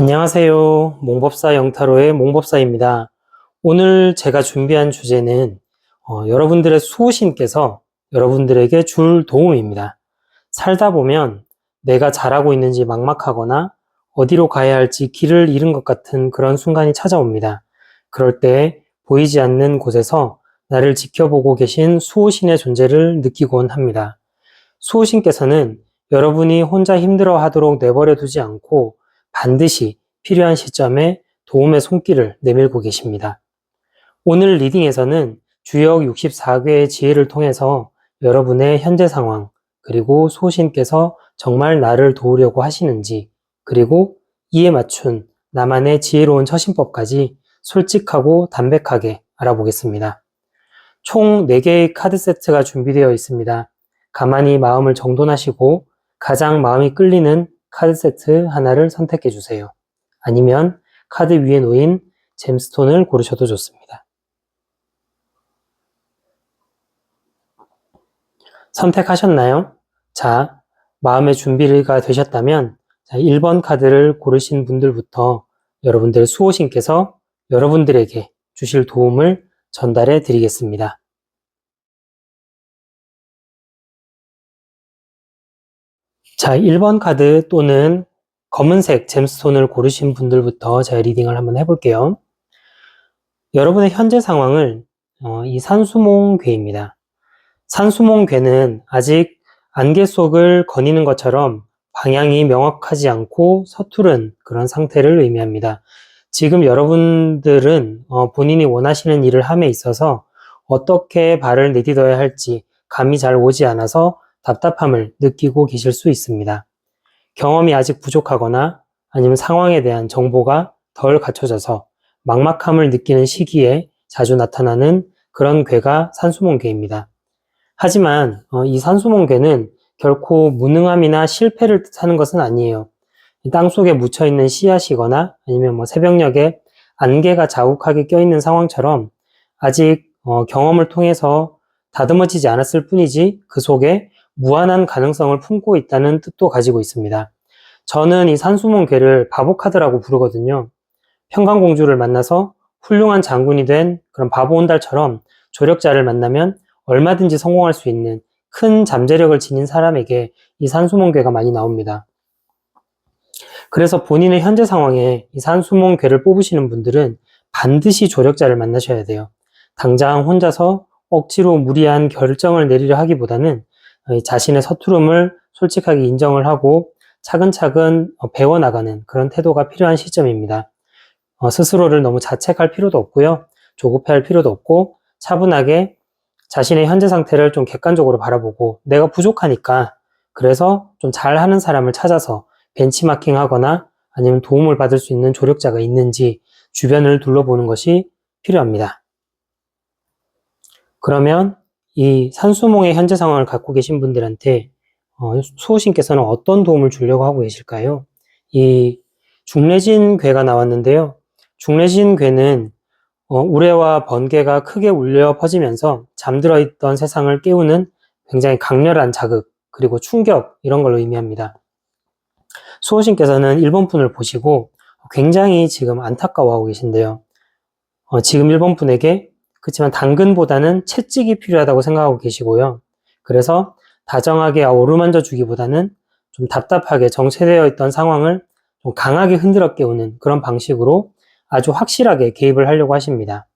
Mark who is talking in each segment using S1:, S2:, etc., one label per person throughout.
S1: 안녕하세요. 몽법사 영타로의 몽법사입니다. 오늘 제가 준비한 주제는 여러분들의 수호신께서 여러분들에게 줄 도움입니다. 살다 보면 내가 잘하고 있는지 막막하거나 어디로 가야 할지 길을 잃은 것 같은 그런 순간이 찾아옵니다. 그럴 때 보이지 않는 곳에서 나를 지켜보고 계신 수호신의 존재를 느끼곤 합니다. 수호신께서는 여러분이 혼자 힘들어하도록 내버려 두지 않고 반드시 필요한 시점에 도움의 손길을 내밀고 계십니다. 오늘 리딩에서는 주역 64괴의 지혜를 통해서 여러분의 현재 상황, 그리고 수호신께서 정말 나를 도우려고 하시는지, 그리고 이에 맞춘 나만의 지혜로운 처신법까지 솔직하고 담백하게 알아보겠습니다. 총 4개의 카드 세트가 준비되어 있습니다. 가만히 마음을 정돈하시고 가장 마음이 끌리는 카드 세트 하나를 선택해 주세요. 아니면 카드 위에 놓인 잼스톤을 고르셔도 좋습니다. 선택하셨나요? 자, 마음의 준비가 되셨다면 1번 카드를 고르신 분들부터 여러분들 수호신께서 여러분들에게 주실 도움을 전달해 드리겠습니다. 자, 1번 카드 또는 검은색 잼스톤을 고르신 분들부터 제가 리딩을 한번 해볼게요. 여러분의 현재 상황을 이 산수몽괴입니다. 산수몽괴는 아직 안개 속을 거니는 것처럼 방향이 명확하지 않고 서투른 그런 상태를 의미합니다. 지금 여러분들은 본인이 원하시는 일을 함에 있어서 어떻게 발을 내딛어야 할지 감이 잘 오지 않아서 답답함을 느끼고 계실 수 있습니다. 경험이 아직 부족하거나 아니면 상황에 대한 정보가 덜 갖춰져서 막막함을 느끼는 시기에 자주 나타나는 그런 괴가 산수몽괴입니다. 하지만 이 산수몽괴는 결코 무능함이나 실패를 뜻하는 것은 아니에요. 땅속에 묻혀있는 씨앗이거나 아니면 새벽녘에 안개가 자욱하게 껴있는 상황처럼 아직 경험을 통해서 다듬어지지 않았을 뿐이지 그 속에 무한한 가능성을 품고 있다는 뜻도 가지고 있습니다. 저는 이 산수몽괴를 바보카드라고 부르거든요. 평강공주를 만나서 훌륭한 장군이 된 그런 바보 온달처럼 조력자를 만나면 얼마든지 성공할 수 있는 큰 잠재력을 지닌 사람에게 이 산수몽괴가 많이 나옵니다. 그래서 본인의 현재 상황에 이 산수몽괴를 뽑으시는 분들은 반드시 조력자를 만나셔야 돼요. 당장 혼자서 억지로 무리한 결정을 내리려 하기보다는 자신의 서투름을 솔직하게 인정을 하고 차근차근 배워나가는 그런 태도가 필요한 시점입니다. 스스로를 너무 자책할 필요도 없고요. 조급해할 필요도 없고 차분하게 자신의 현재 상태를 좀 객관적으로 바라보고 내가 부족하니까 그래서 좀 잘하는 사람을 찾아서 벤치마킹 하거나 아니면 도움을 받을 수 있는 조력자가 있는지 주변을 둘러보는 것이 필요합니다. 그러면 이 산수몽의 현재 상황을 갖고 계신 분들한테 수호신께서는 어떤 도움을 주려고 하고 계실까요? 이 중래진 괴가 나왔는데요. 중래진 괴는 우레와 번개가 크게 울려 퍼지면서 잠들어 있던 세상을 깨우는 굉장히 강렬한 자극, 그리고 충격 이런 걸 의미합니다. 수호신께서는 1번 분을 보시고 굉장히 지금 안타까워하고 계신데요. 지금 1번 분에게 그렇지만 당근보다는 채찍이 필요하다고 생각하고 계시고요. 그래서 다정하게 어루만져 주기보다는 좀 답답하게 정체되어 있던 상황을 좀 강하게 흔들어 깨우는 그런 방식으로 아주 확실하게 개입을 하려고 하십니다.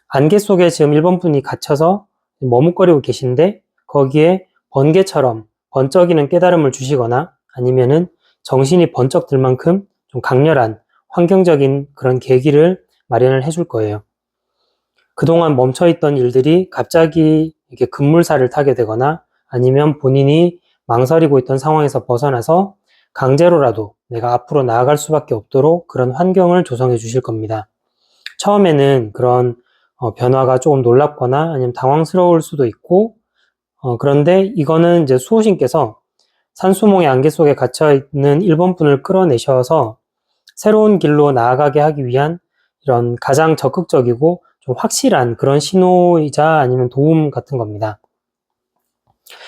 S1: 안개 속에 지금 1번 분이 갇혀서 머뭇거리고 계신데 거기에 번개처럼 번쩍이는 깨달음을 주시거나 아니면은 정신이 번쩍 들 만큼 좀 강렬한 환경적인 그런 계기를 마련을 해줄 거예요. 그동안 멈춰있던 일들이 갑자기 이렇게 급물살을 타게 되거나 아니면 본인이 망설이고 있던 상황에서 벗어나서 강제로라도 내가 앞으로 나아갈 수밖에 없도록 그런 환경을 조성해 주실 겁니다. 처음에는 그런 변화가 조금 놀랍거나 아니면 당황스러울 수도 있고 그런데 이거는 이제 수호신께서 산수몽의 안개 속에 갇혀있는 1번 분을 끌어내셔서 새로운 길로 나아가게 하기 위한 이런 가장 적극적이고 좀 확실한 그런 신호이자 아니면 도움 같은 겁니다.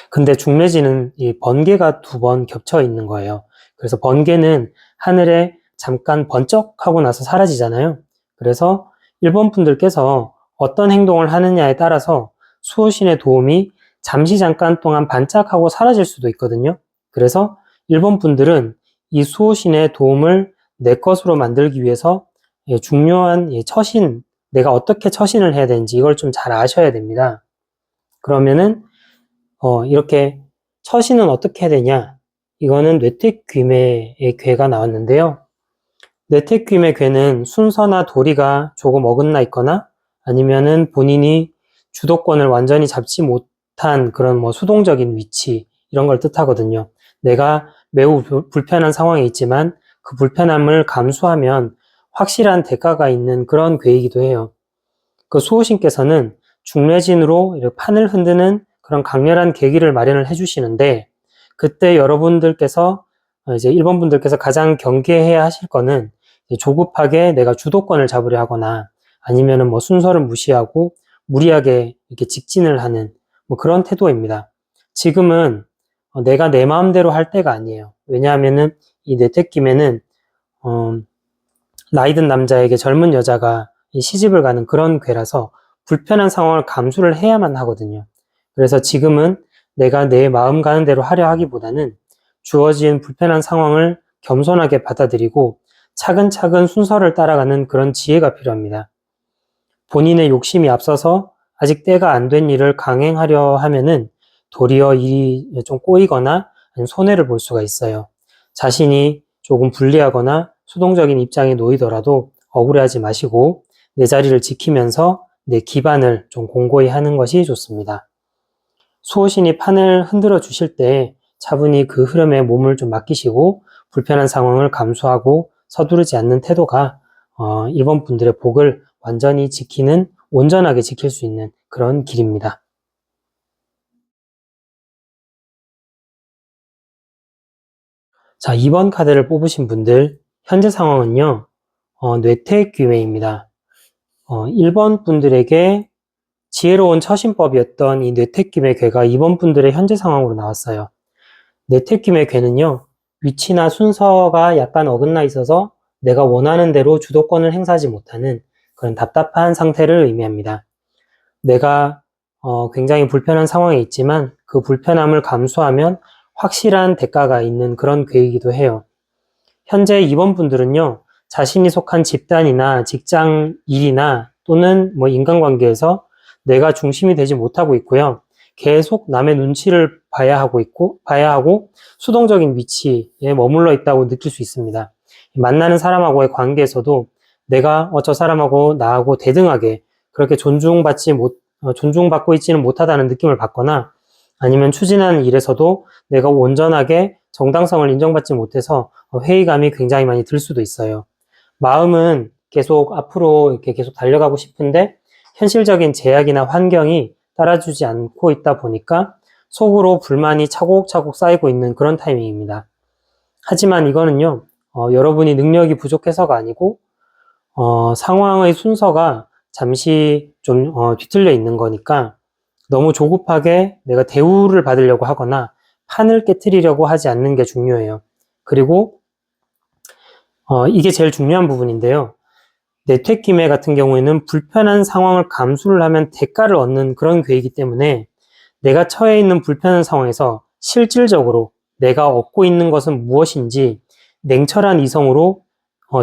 S1: 근데 중래지는 이 번개가 2번 겹쳐 있는 거예요. 그래서 번개는 하늘에 잠깐 번쩍하고 나서 사라지잖아요. 그래서 1번 분들께서 어떤 행동을 하느냐에 따라서 수호신의 도움이 잠시 잠깐 동안 반짝하고 사라질 수도 있거든요. 그래서 1번 분들은 이 수호신의 도움을 내 것으로 만들기 위해서 중요한 처신, 내가 어떻게 처신을 해야 되는지 이걸 좀 잘 아셔야 됩니다. 그러면은 이렇게 처신은 어떻게 해야 되냐? 이거는 뇌택귀매의 괴가 나왔는데요. 뇌택귀매 괴는 순서나 도리가 조금 어긋나 있거나 아니면은 본인이 주도권을 완전히 잡지 못한 그런 수동적인 위치 이런 걸 뜻하거든요. 내가 매우 불편한 상황에 있지만 그 불편함을 감수하면 확실한 대가가 있는 그런 괴이기도 해요. 그 수호신께서는 중매진으로 판을 흔드는 그런 강렬한 계기를 마련을 해주시는데 그때 여러분들께서 이제 1번 분들께서 가장 경계해야 하실 거는 조급하게 내가 주도권을 잡으려 하거나 아니면은 순서를 무시하고 무리하게 이렇게 직진을 하는 그런 태도입니다. 지금은 내가 내 마음대로 할 때가 아니에요. 왜냐하면은 이 뇌택김에는 나이 든 남자에게 젊은 여자가 시집을 가는 그런 괴라서 불편한 상황을 감수를 해야만 하거든요. 그래서 지금은 내가 내 마음 가는 대로 하려 하기보다는 주어진 불편한 상황을 겸손하게 받아들이고 차근차근 순서를 따라가는 그런 지혜가 필요합니다. 본인의 욕심이 앞서서 아직 때가 안 된 일을 강행하려 하면은 도리어 일이 좀 꼬이거나 손해를 볼 수가 있어요. 자신이 조금 불리하거나 수동적인 입장에 놓이더라도 억울해하지 마시고 내 자리를 지키면서 내 기반을 좀 공고히 하는 것이 좋습니다. 수호신이 판을 흔들어 주실 때 차분히 그 흐름에 몸을 좀 맡기시고 불편한 상황을 감수하고 서두르지 않는 태도가 1번 분들의 복을 완전히 지키는, 온전하게 지킬 수 있는 그런 길입니다. 자, 2번 카드를 뽑으신 분들 현재 상황은요. 뇌택귀매입니다. 1번 분들에게 지혜로운 처신법이었던 이 뇌택귀매 괴가 2번 분들의 현재 상황으로 나왔어요. 뇌택귀매 괴는요. 위치나 순서가 약간 어긋나 있어서 내가 원하는 대로 주도권을 행사하지 못하는 그런 답답한 상태를 의미합니다. 내가 굉장히 불편한 상황에 있지만 그 불편함을 감수하면 확실한 대가가 있는 그런 괴이기도 해요. 현재 2번 분들은요. 자신이 속한 집단이나 직장 일이나 또는 인간관계에서 내가 중심이 되지 못하고 있고요. 계속 남의 눈치를 봐야 하고 수동적인 위치에 머물러 있다고 느낄 수 있습니다. 만나는 사람하고의 관계에서도 내가 저 사람하고 나하고 대등하게 그렇게 존중받고 있지는 못하다는 느낌을 받거나 아니면 추진하는 일에서도 내가 온전하게 정당성을 인정받지 못해서 회의감이 굉장히 많이 들 수도 있어요. 마음은 계속 앞으로 이렇게 계속 달려가고 싶은데 현실적인 제약이나 환경이 따라주지 않고 있다 보니까 속으로 불만이 차곡차곡 쌓이고 있는 그런 타이밍입니다. 하지만 이거는요, 여러분이 능력이 부족해서가 아니고, 상황의 순서가 잠시 좀 뒤틀려 있는 거니까 너무 조급하게 내가 대우를 받으려고 하거나 판을 깨트리려고 하지 않는 게 중요해요. 그리고 이게 제일 중요한 부분인데요. 뇌택기매 같은 경우에는 불편한 상황을 감수를 하면 대가를 얻는 그런 괴이기 때문에 내가 처해 있는 불편한 상황에서 실질적으로 내가 얻고 있는 것은 무엇인지 냉철한 이성으로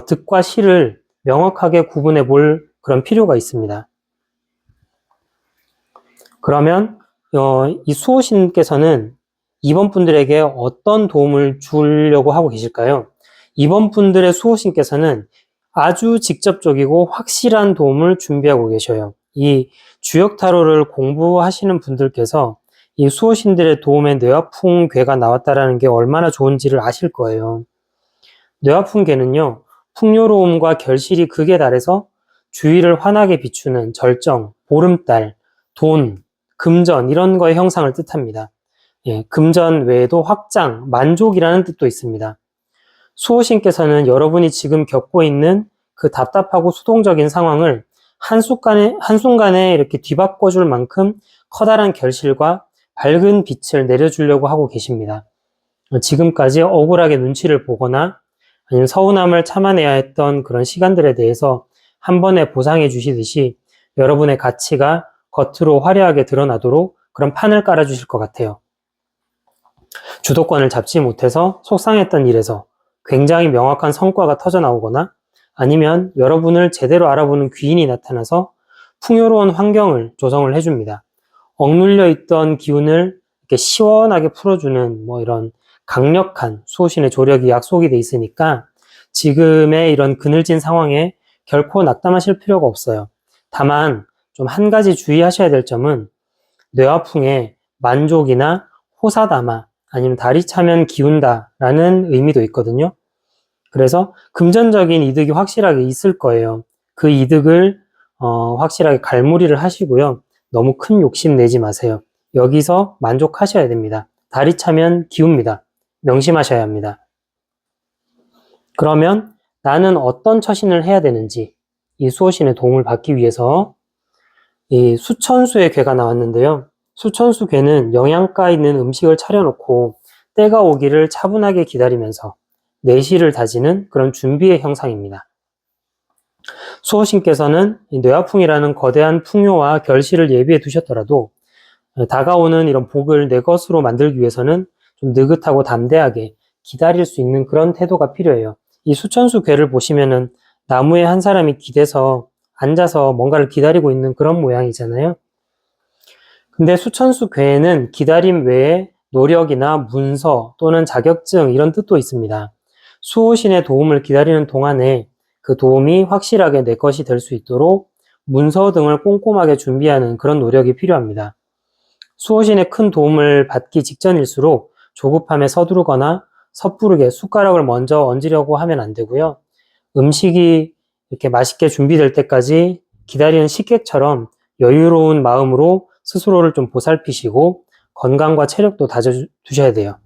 S1: 득과 실을 명확하게 구분해 볼 그런 필요가 있습니다. 그러면 이 수호신께서는 2번 분들에게 어떤 도움을 주려고 하고 계실까요? 2번 분들의 수호신께서는 아주 직접적이고 확실한 도움을 준비하고 계셔요. 이 주역타로를 공부하시는 분들께서 이 수호신들의 도움에 뇌아풍괴가 나왔다는 게 얼마나 좋은지를 아실 거예요. 뇌아풍괴는요, 풍요로움과 결실이 극에 달해서 주위를 환하게 비추는 절정, 보름달, 돈, 금전 이런 거의 형상을 뜻합니다. 예, 금전 외에도 확장, 만족이라는 뜻도 있습니다. 수호신께서는 여러분이 지금 겪고 있는 그 답답하고 수동적인 상황을 한순간에 이렇게 뒤바꿔줄 만큼 커다란 결실과 밝은 빛을 내려주려고 하고 계십니다. 지금까지 억울하게 눈치를 보거나 아니면 서운함을 참아내야 했던 그런 시간들에 대해서 한 번에 보상해 주시듯이 여러분의 가치가 겉으로 화려하게 드러나도록 그런 판을 깔아주실 것 같아요. 주도권을 잡지 못해서 속상했던 일에서 굉장히 명확한 성과가 터져 나오거나 아니면 여러분을 제대로 알아보는 귀인이 나타나서 풍요로운 환경을 조성을 해줍니다. 억눌려 있던 기운을 이렇게 시원하게 풀어주는 이런 강력한 수호신의 조력이 약속이 돼 있으니까 지금의 이런 그늘진 상황에 결코 낙담하실 필요가 없어요. 다만 좀 한 가지 주의하셔야 될 점은 뇌화풍에 만족이나 호사다마 아니면 다리 차면 기운다 라는 의미도 있거든요. 그래서 금전적인 이득이 확실하게 있을 거예요. 그 이득을 확실하게 갈무리를 하시고요. 너무 큰 욕심 내지 마세요. 여기서 만족하셔야 됩니다. 다리 차면 기웁니다. 명심하셔야 합니다. 그러면 나는 어떤 처신을 해야 되는지 이 수호신의 도움을 받기 위해서 이 수천수의 괴가 나왔는데요. 수천수 괴는 영양가 있는 음식을 차려놓고 때가 오기를 차분하게 기다리면서 내실을 다지는 그런 준비의 형상입니다. 수호신께서는 뇌화풍이라는 거대한 풍요와 결실을 예비해 두셨더라도 다가오는 이런 복을 내 것으로 만들기 위해서는 좀 느긋하고 담대하게 기다릴 수 있는 그런 태도가 필요해요. 이 수천수 괴를 보시면은 나무에 한 사람이 기대서 앉아서 뭔가를 기다리고 있는 그런 모양이잖아요. 근데 수천수 괴에는 기다림 외에 노력이나 문서 또는 자격증 이런 뜻도 있습니다. 수호신의 도움을 기다리는 동안에 그 도움이 확실하게 내 것이 될 수 있도록 문서 등을 꼼꼼하게 준비하는 그런 노력이 필요합니다. 수호신의 큰 도움을 받기 직전일수록 조급함에 서두르거나 섣부르게 숟가락을 먼저 얹으려고 하면 안 되고요. 음식이 이렇게 맛있게 준비될 때까지 기다리는 식객처럼 여유로운 마음으로 스스로를 좀 보살피시고 건강과 체력도 다져두셔야 돼요.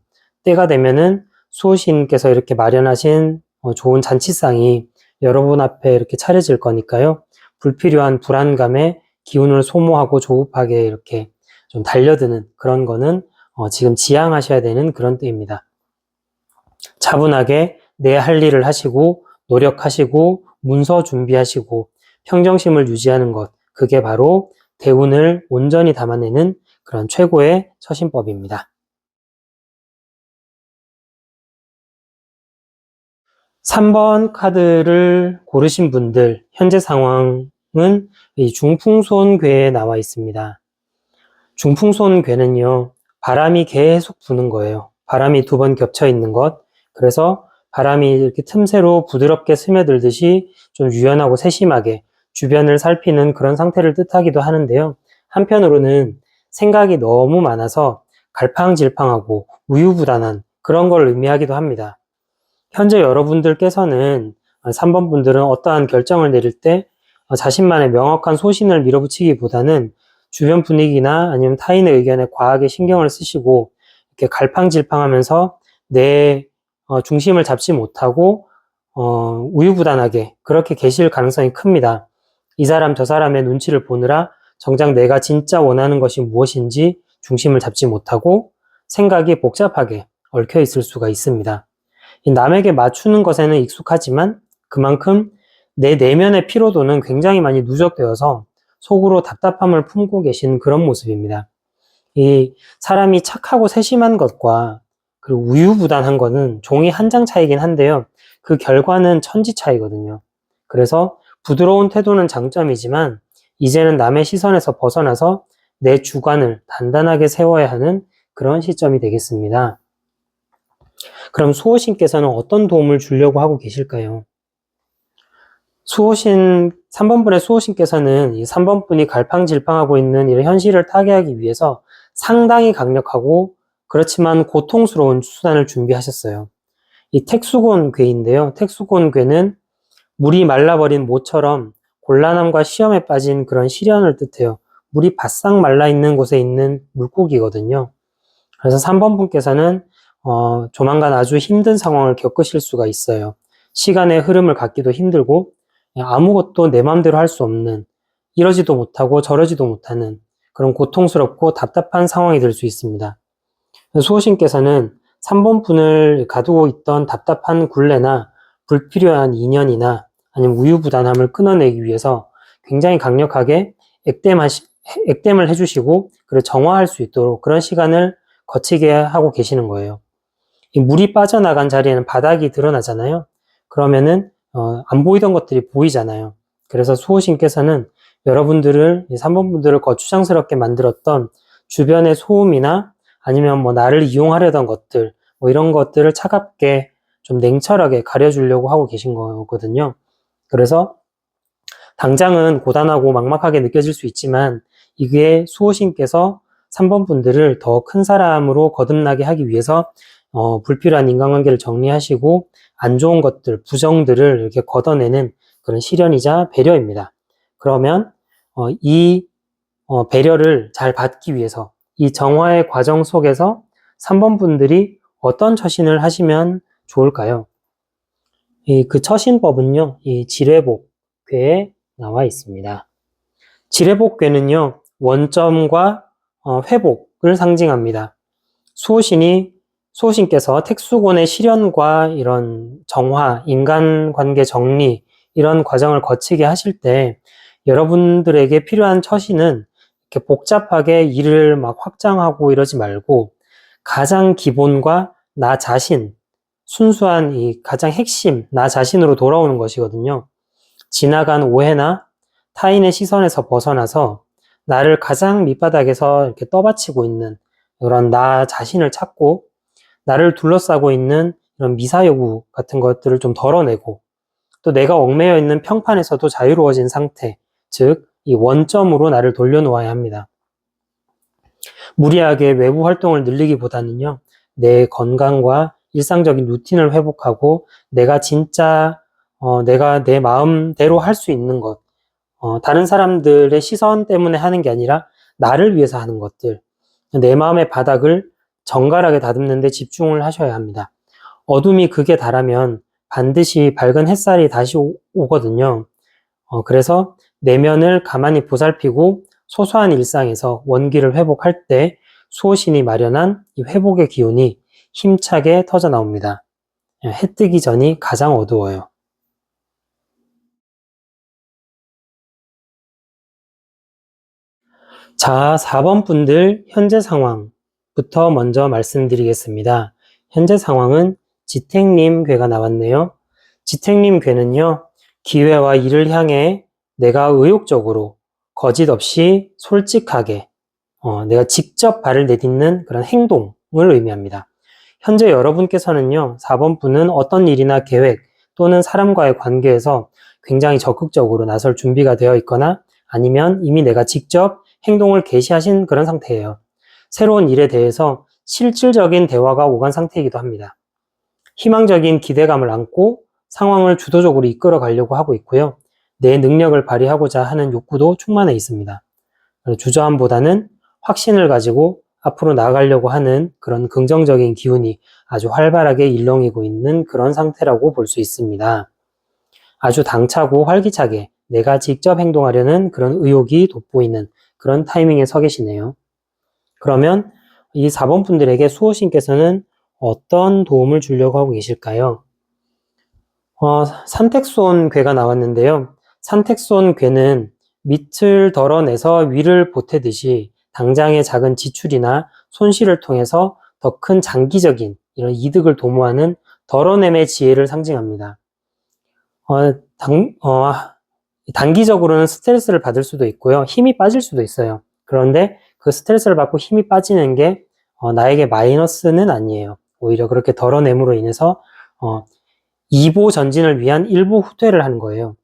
S1: 때가 되면은 수호신께서 이렇게 마련하신 좋은 잔치상이 여러분 앞에 이렇게 차려질 거니까요. 불필요한 불안감에 기운을 소모하고 조급하게 이렇게 좀 달려드는 그런 거는 지금 지양하셔야 되는 그런 때입니다. 차분하게 내 할 일을 하시고 노력하시고 문서 준비하시고 평정심을 유지하는 것, 그게 바로 대운을 온전히 담아내는 그런 최고의 처신법입니다. 3번 카드를 고르신 분들 현재 상황은 이 중풍손괴에 나와 있습니다. 중풍손괴는요, 바람이 계속 부는 거예요. 바람이 2번 겹쳐 있는 것. 그래서 바람이 이렇게 틈새로 부드럽게 스며들듯이 좀 유연하고 세심하게 주변을 살피는 그런 상태를 뜻하기도 하는데요. 한편으로는 생각이 너무 많아서 갈팡질팡하고 우유부단한 그런 걸 의미하기도 합니다. 현재 여러분들께서는 3번 분들은 어떠한 결정을 내릴 때 자신만의 명확한 소신을 밀어붙이기보다는 주변 분위기나 아니면 타인의 의견에 과하게 신경을 쓰시고 이렇게 갈팡질팡하면서 내 중심을 잡지 못하고 우유부단하게 그렇게 계실 가능성이 큽니다. 이 사람 저 사람의 눈치를 보느라 정작 내가 진짜 원하는 것이 무엇인지 중심을 잡지 못하고 생각이 복잡하게 얽혀 있을 수가 있습니다. 남에게 맞추는 것에는 익숙하지만 그만큼 내 내면의 피로도는 굉장히 많이 누적되어서 속으로 답답함을 품고 계신 그런 모습입니다. 이 사람이 착하고 세심한 것과 그리고 우유부단한 것은 종이 한 장 차이긴 한데요. 그 결과는 천지 차이거든요. 그래서 부드러운 태도는 장점이지만 이제는 남의 시선에서 벗어나서 내 주관을 단단하게 세워야 하는 그런 시점이 되겠습니다. 그럼 수호신께서는 어떤 도움을 주려고 하고 계실까요? 3번 분의 수호신께서는 이 3번 분이 갈팡질팡하고 있는 이런 현실을 타개하기 위해서 상당히 강력하고 그렇지만 고통스러운 수단을 준비하셨어요. 이 택수곤 괴인데요. 택수곤 괴는 물이 말라버린 모처럼 곤란함과 시험에 빠진 그런 시련을 뜻해요. 물이 바싹 말라 있는 곳에 있는 물고기거든요. 그래서 3번 분께서는 조만간 아주 힘든 상황을 겪으실 수가 있어요. 시간의 흐름을 갖기도 힘들고 아무것도 내 마음대로 할 수 없는, 이러지도 못하고 저러지도 못하는 그런 고통스럽고 답답한 상황이 될 수 있습니다. 수호신께서는 3번 분을 가두고 있던 답답한 굴레나 불필요한 인연이나 아니면 우유부단함을 끊어내기 위해서 굉장히 강력하게 액땜을 해주시고 그리고 정화할 수 있도록 그런 시간을 거치게 하고 계시는 거예요. 이 물이 빠져나간 자리에는 바닥이 드러나잖아요. 그러면은 안 보이던 것들이 보이잖아요. 그래서 수호신께서는 여러분들을 3번 분들을 거추장스럽게 만들었던 주변의 소음이나 아니면 뭐 나를 이용하려던 것들 뭐 이런 것들을 차갑게 좀 냉철하게 가려주려고 하고 계신 거거든요. 그래서 당장은 고단하고 막막하게 느껴질 수 있지만 이게 수호신께서 3번 분들을 더 큰 사람으로 거듭나게 하기 위해서 불필요한 인간관계를 정리하시고 안 좋은 것들, 부정들을 이렇게 걷어내는 그런 시련이자 배려입니다. 그러면 이 배려를 잘 받기 위해서 이 정화의 과정 속에서 3번 분들이 어떤 처신을 하시면 좋을까요? 그 처신법은요, 이 지뢰복궤에 나와 있습니다. 지뢰복궤는요, 원점과 회복을 상징합니다. 수호신께서 택수곤의 시련과 이런 정화, 인간관계 정리, 이런 과정을 거치게 하실 때 여러분들에게 필요한 처신은 이렇게 복잡하게 일을 막 확장하고 이러지 말고 가장 기본과 나 자신, 순수한 이 가장 핵심, 나 자신으로 돌아오는 것이거든요. 지나간 오해나 타인의 시선에서 벗어나서 나를 가장 밑바닥에서 이렇게 떠받치고 있는 이런 나 자신을 찾고 나를 둘러싸고 있는 이런 미사여구 같은 것들을 좀 덜어내고 또 내가 얽매여 있는 평판에서도 자유로워진 상태, 즉 이 원점으로 나를 돌려놓아야 합니다. 무리하게 외부 활동을 늘리기보다는요, 내 건강과 일상적인 루틴을 회복하고 내가 진짜 내가 내 마음대로 할 수 있는 것, 다른 사람들의 시선 때문에 하는 게 아니라 나를 위해서 하는 것들, 내 마음의 바닥을 정갈하게 다듬는 데 집중을 하셔야 합니다. 어둠이 극에 달하면 반드시 밝은 햇살이 다시 오거든요. 그래서 내면을 가만히 보살피고 소소한 일상에서 원기를 회복할 때 수호신이 마련한 이 회복의 기운이 힘차게 터져 나옵니다. 해 뜨기 전이 가장 어두워요. 자, 4번 분들 현재 상황부터 먼저 말씀드리겠습니다. 현재 상황은 지택님 궤가 나왔네요. 지택님 궤는요, 기회와 일을 향해 내가 의욕적으로 거짓 없이 솔직하게 내가 직접 발을 내딛는 그런 행동을 의미합니다. 현재 여러분께서는요, 4번 분은 어떤 일이나 계획 또는 사람과의 관계에서 굉장히 적극적으로 나설 준비가 되어 있거나 아니면 이미 내가 직접 행동을 개시하신 그런 상태예요. 새로운 일에 대해서 실질적인 대화가 오간 상태이기도 합니다. 희망적인 기대감을 안고 상황을 주도적으로 이끌어 가려고 하고 있고요. 내 능력을 발휘하고자 하는 욕구도 충만해 있습니다. 주저함보다는 확신을 가지고 앞으로 나아가려고 하는 그런 긍정적인 기운이 아주 활발하게 일렁이고 있는 그런 상태라고 볼 수 있습니다. 아주 당차고 활기차게 내가 직접 행동하려는 그런 의욕이 돋보이는 그런 타이밍에 서 계시네요. 그러면 이 4번 분들에게 수호신께서는 어떤 도움을 주려고 하고 계실까요? 산택손 궤가 나왔는데요. 산택손 궤는 밑을 덜어내서 위를 보태듯이 당장의 작은 지출이나 손실을 통해서 더 큰 장기적인 이런 이득을 도모하는 덜어냄의 지혜를 상징합니다. 단기적으로는 스트레스를 받을 수도 있고요. 힘이 빠질 수도 있어요. 그런데 그 스트레스를 받고 힘이 빠지는 게 나에게 마이너스는 아니에요. 오히려 그렇게 덜어냄으로 인해서 2보 전진을 위한 1보 후퇴를 하는 거예요.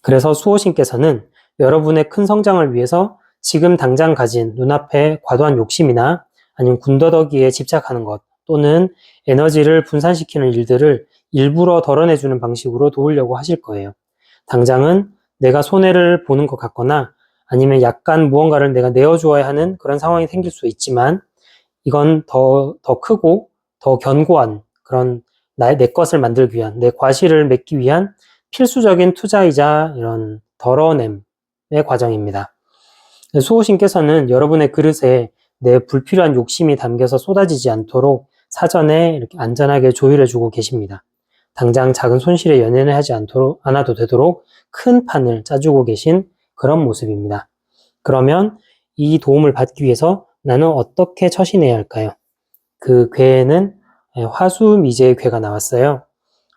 S1: 그래서 수호신께서는 여러분의 큰 성장을 위해서 지금 당장 가진 눈앞의 과도한 욕심이나 아니면 군더더기에 집착하는 것 또는 에너지를 분산시키는 일들을 일부러 덜어내주는 방식으로 도우려고 하실 거예요. 당장은 내가 손해를 보는 것 같거나 아니면 약간 무언가를 내가 내어주어야 하는 그런 상황이 생길 수 있지만 이건 더 크고 더 견고한 그런 내 것을 만들기 위한, 내 과실을 맺기 위한 필수적인 투자이자 이런 덜어냄의 과정입니다. 수호신께서는 여러분의 그릇에 내 불필요한 욕심이 담겨서 쏟아지지 않도록 사전에 이렇게 안전하게 조율해주고 계십니다. 당장 작은 손실에 연연해 하지 않아도 되도록 큰 판을 짜주고 계신 그런 모습입니다. 그러면 이 도움을 받기 위해서 나는 어떻게 처신해야 할까요? 그 괴에는 화수미제의 괴가 나왔어요.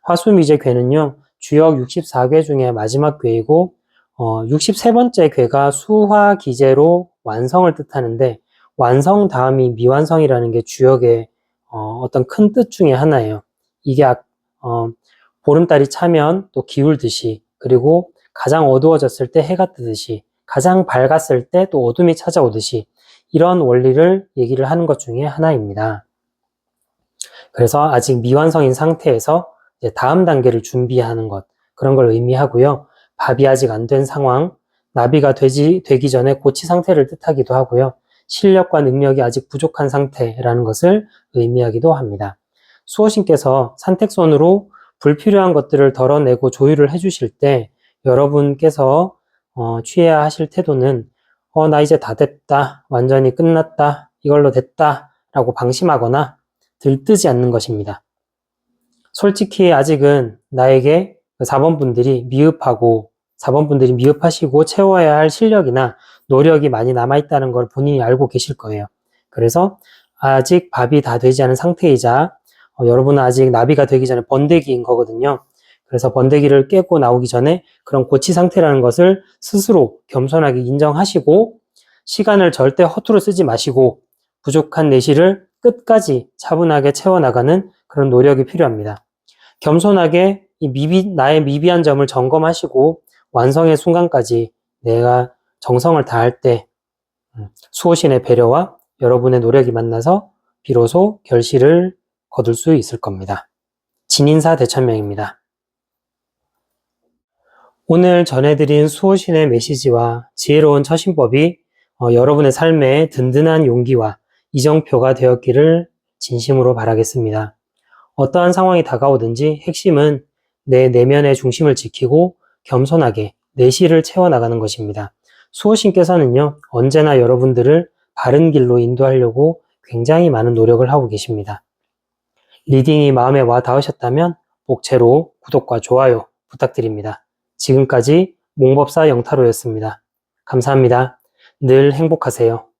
S1: 화수미제 괴는요, 주역 64괴 중에 마지막 괴이고 63번째 괴가 수화기제로 완성을 뜻하는데 완성 다음이 미완성이라는 게 주역의 어떤 큰 뜻 중에 하나예요. 이게 보름달이 차면 또 기울듯이, 그리고 가장 어두워졌을 때 해가 뜨듯이, 가장 밝았을 때 또 어둠이 찾아오듯이, 이런 원리를 얘기를 하는 것 중에 하나입니다. 그래서 아직 미완성인 상태에서 이제 다음 단계를 준비하는 것, 그런 걸 의미하고요. 밥이 아직 안 된 상황, 나비가 되기 전에 고치 상태를 뜻하기도 하고요. 실력과 능력이 아직 부족한 상태라는 것을 의미하기도 합니다. 수호신께서 산택손으로 불필요한 것들을 덜어내고 조율을 해주실 때 여러분께서 취해야 하실 태도는 나 이제 다 됐다, 완전히 끝났다, 이걸로 됐다 라고 방심하거나 들뜨지 않는 것입니다. 솔직히 아직은 나에게 4번 분들이 미흡하시고 채워야 할 실력이나 노력이 많이 남아있다는 걸 본인이 알고 계실 거예요. 그래서 아직 밥이 다 되지 않은 상태이자 여러분은 아직 나비가 되기 전에 번데기인 거거든요. 그래서 번데기를 깨고 나오기 전에 그런 고치 상태라는 것을 스스로 겸손하게 인정하시고 시간을 절대 허투루 쓰지 마시고 부족한 내실을 끝까지 차분하게 채워나가는 그런 노력이 필요합니다. 겸손하게 나의 미비한 점을 점검하시고 완성의 순간까지 내가 정성을 다할 때 수호신의 배려와 여러분의 노력이 만나서 비로소 결실을 거둘 수 있을 겁니다. 진인사 대천명입니다. 오늘 전해드린 수호신의 메시지와 지혜로운 처신법이 여러분의 삶에 든든한 용기와 이정표가 되었기를 진심으로 바라겠습니다. 어떠한 상황이 다가오든지 핵심은 내 내면의 중심을 지키고 겸손하게 내실을 채워나가는 것입니다. 수호신께서는요, 언제나 여러분들을 바른 길로 인도하려고 굉장히 많은 노력을 하고 계십니다. 리딩이 마음에 와 닿으셨다면 복채로 구독과 좋아요 부탁드립니다. 지금까지 몽법사 영타로였습니다. 감사합니다. 늘 행복하세요.